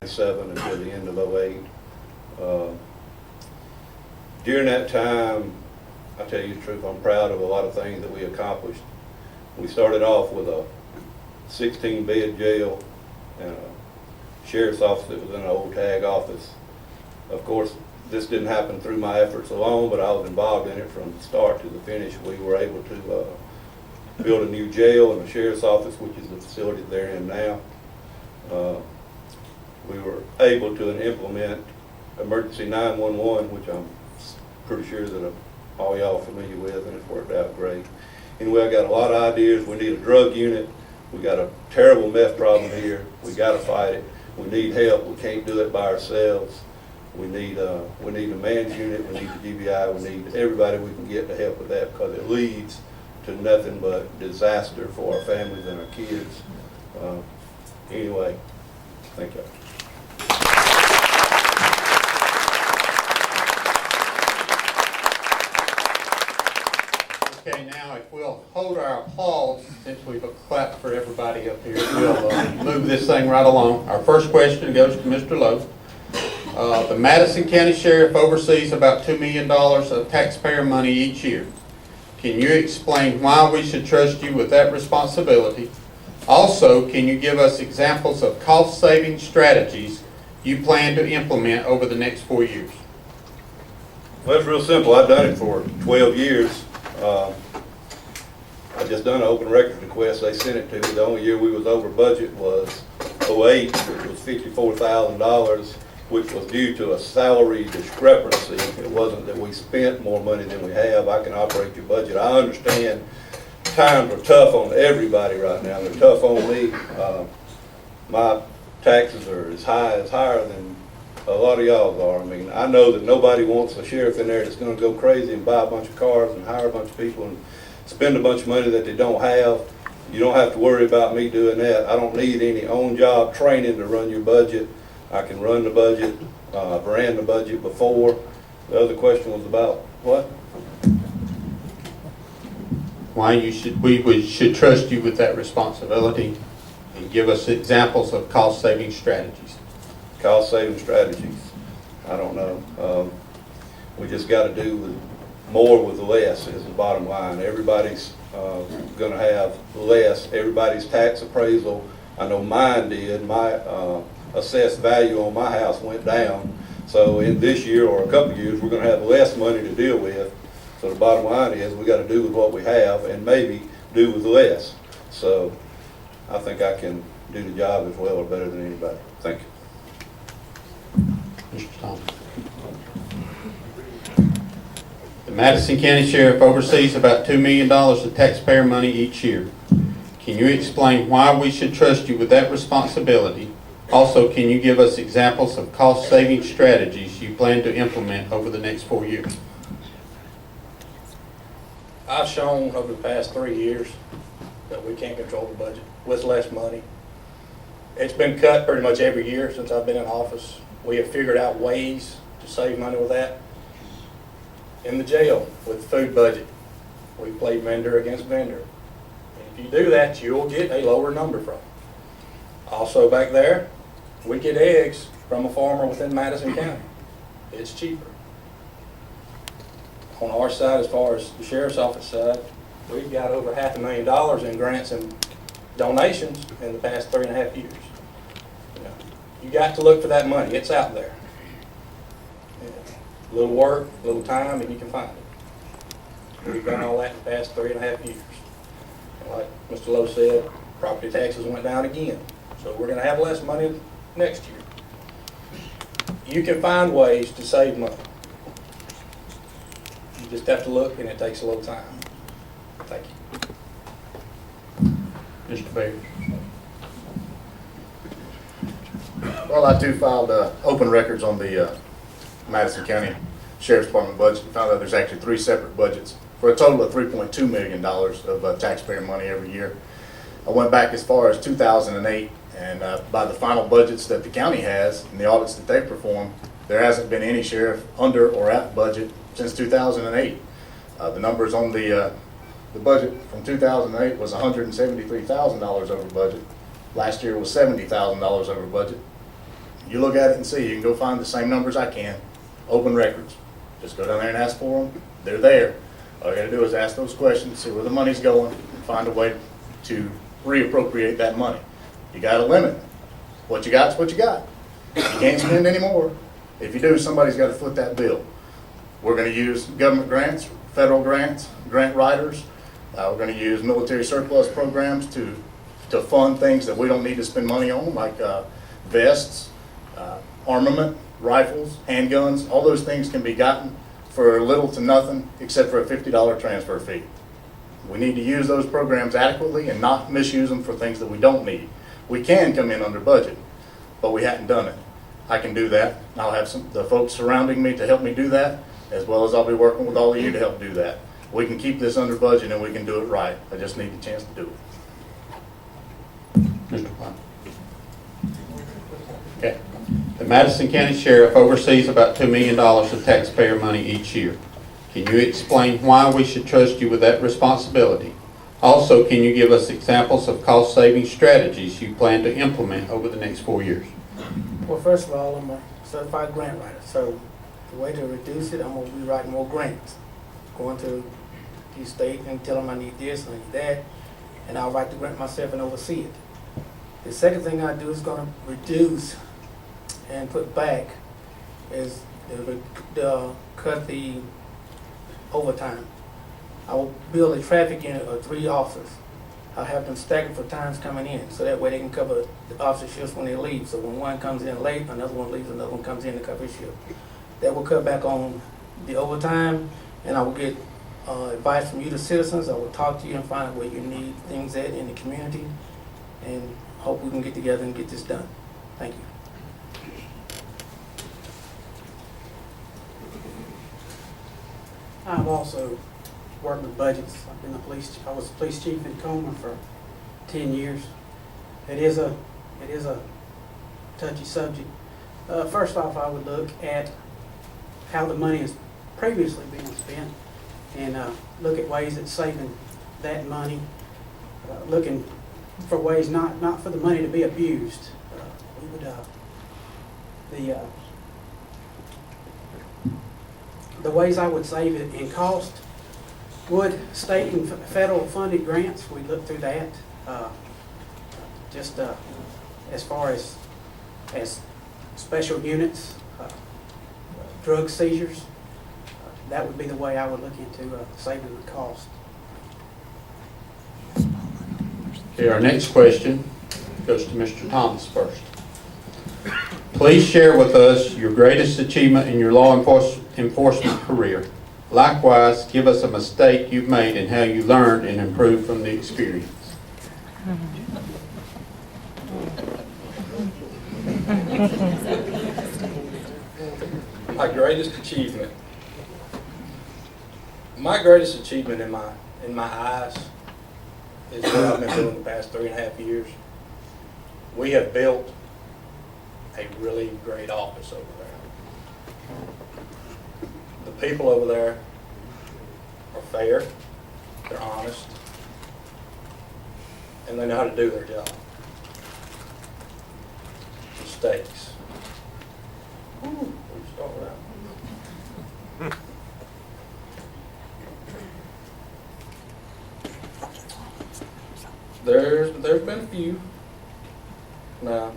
1997 until the end of '08. During that time, I tell you the truth, I'm proud of a lot of things that we accomplished. We started off with a 16-bed jail and a sheriff's office that was in an old tag office. Of course, this didn't happen through my efforts alone, but I was involved in it from the start to the finish. We were able to build a new jail and a sheriff's office, which is the facility they're in now. We were able to implement emergency 911, which I'm pretty sure that all y'all are familiar with, and it's worked out great. Anyway, I got a lot of ideas. We need a drug unit. We got a terrible meth problem here. We got to fight it. We need help. We can't do it by ourselves. We need a man's unit. We need the GBI. We need everybody we can get to help with that, because it leads to nothing but disaster for our families and our kids. Anyway, thank you. Okay, now if we'll hold our applause, since we've clapped for everybody up here, we'll move this thing right along. Our first question goes to Mr. Lowe. The Madison County Sheriff oversees about $2 million of taxpayer money each year. Can you explain why we should trust you with that responsibility? Also, can you give us examples of cost-saving strategies you plan to implement over the next 4 years? Well, it's real simple. I've done it for 12 years. I just done an open records request. They sent it to me. The only year we was over budget was '08, which was $54,000, which was due to a salary discrepancy. It wasn't that we spent more money than we have. I can operate your budget. I understand times are tough on everybody right now. They're tough on me. My taxes are higher than a lot of y'all's are. I mean, I know that nobody wants a sheriff in there that's going to go crazy and buy a bunch of cars and hire a bunch of people and spend a bunch of money that they don't have. You don't have to worry about me doing that. I don't need any on-job training to run your budget. I can run the budget. I've ran the budget before. The other question was about what? Why we should trust you with that responsibility, and give us examples of cost-saving strategies. Cost-saving strategies. I don't know. We just got to do more with less is the bottom line. Everybody's going to have less. Everybody's tax appraisal, I know mine did. My assessed value on my house went down. So in this year or a couple of years, we're going to have less money to deal with. So the bottom line is we got to do with what we have and maybe do with less. So I think I can do the job as well or better than anybody. Thank you. Mr. Thomas. The Madison County Sheriff oversees about $2 million of taxpayer money each year. Can you explain why we should trust you with that responsibility? Also, can you give us examples of cost-saving strategies you plan to implement over the next 4 years? I've shown over the past 3 years that we can't control the budget with less money. It's been cut pretty much every year since I've been in office. We have figured out ways to save money with that. In the jail, with the food budget, we play vendor against vendor. And if you do that, you'll get a lower number from it. Also back there, we get eggs from a farmer within Madison County. It's cheaper. On our side, as far as the sheriff's office side, we've got over $500,000 in grants and donations in the past 3.5 years. You got to look for that money. It's out there. A little work, a little time, and you can find it. We've done all that in the past 3.5 years. And like Mr. Lowe said, property taxes went down again. So we're going to have less money next year. You can find ways to save money. You just have to look, and it takes a little time. Thank you. Mr. Baird. Well, I too filed open records on the Madison County Sheriff's Department budget and found out there's actually 3 separate budgets for a total of $3.2 million of taxpayer money every year. I went back as far as 2008, and by the final budgets that the county has and the audits that they've performed, there hasn't been any sheriff under or at budget since 2008. The numbers on the budget from 2008 was $173,000 over budget. Last year was $70,000 over budget. You look at it and see, you can go find the same numbers I can, open records. Just go down there and ask for them, they're there. All you gotta do is ask those questions, see where the money's going, and find a way to reappropriate that money. You got a limit. What you got's what you got. You can't spend any more. If you do, somebody's gotta foot that bill. We're gonna use government grants, federal grants, grant writers. We're gonna use military surplus programs to fund things that we don't need to spend money on, like vests, armament, rifles, handguns. All those things can be gotten for little to nothing except for a $50 transfer fee. We need to use those programs adequately and not misuse them for things that we don't need. We can come in under budget, but we hadn't done it. I can do that. I'll have the folks surrounding me to help me do that, as well as I'll be working with all of you to help do that. We can keep this under budget and we can do it right. I just need the chance to do it. Mr. Pine. Okay. The Madison County Sheriff oversees about $2 million of taxpayer money each year. Can you explain why we should trust you with that responsibility? Also, can you give us examples of cost-saving strategies you plan to implement over the next 4 years? Well, first of all, I'm a certified grant writer, so the way to reduce it, I'm gonna be writing more grants. Going to each state and tell them I need this, I need that, and I'll write the grant myself and oversee it. The second thing I do is gonna reduce and put back is cut the overtime. I will build a traffic unit of 3 officers. I'll have them staggered for times coming in, so that way they can cover the officer shifts when they leave. So when one comes in late, another one leaves, another one comes in to cover his shift. That will cut back on the overtime, and I will get advice from you, the citizens. I will talk to you and find out where you need things at in the community, and hope we can get together and get this done. Thank you. I've also worked with budgets. I was police chief in Coleman for 10 years. It is a touchy subject. First off, I would look at how the money is previously being spent and look at ways of saving that money, looking for ways not for the money to be abused. The ways I would save it in cost would state and federal funded grants. We look through that. As far as special units, drug seizures, that would be the way I would look into saving the cost. Okay, our next question goes to Mr. Thomas first. Please share with us your greatest achievement in your law enforcement career. Likewise, give us a mistake you've made and how you learned and improved from the experience. My greatest achievement. My greatest achievement in my eyes is what I've been doing the past 3.5 years. We have built a really great office over there. The people over there are fair, they're honest, and they know how to do their job. Mistakes. Ooh, we'll start with that. There's been a few. Now,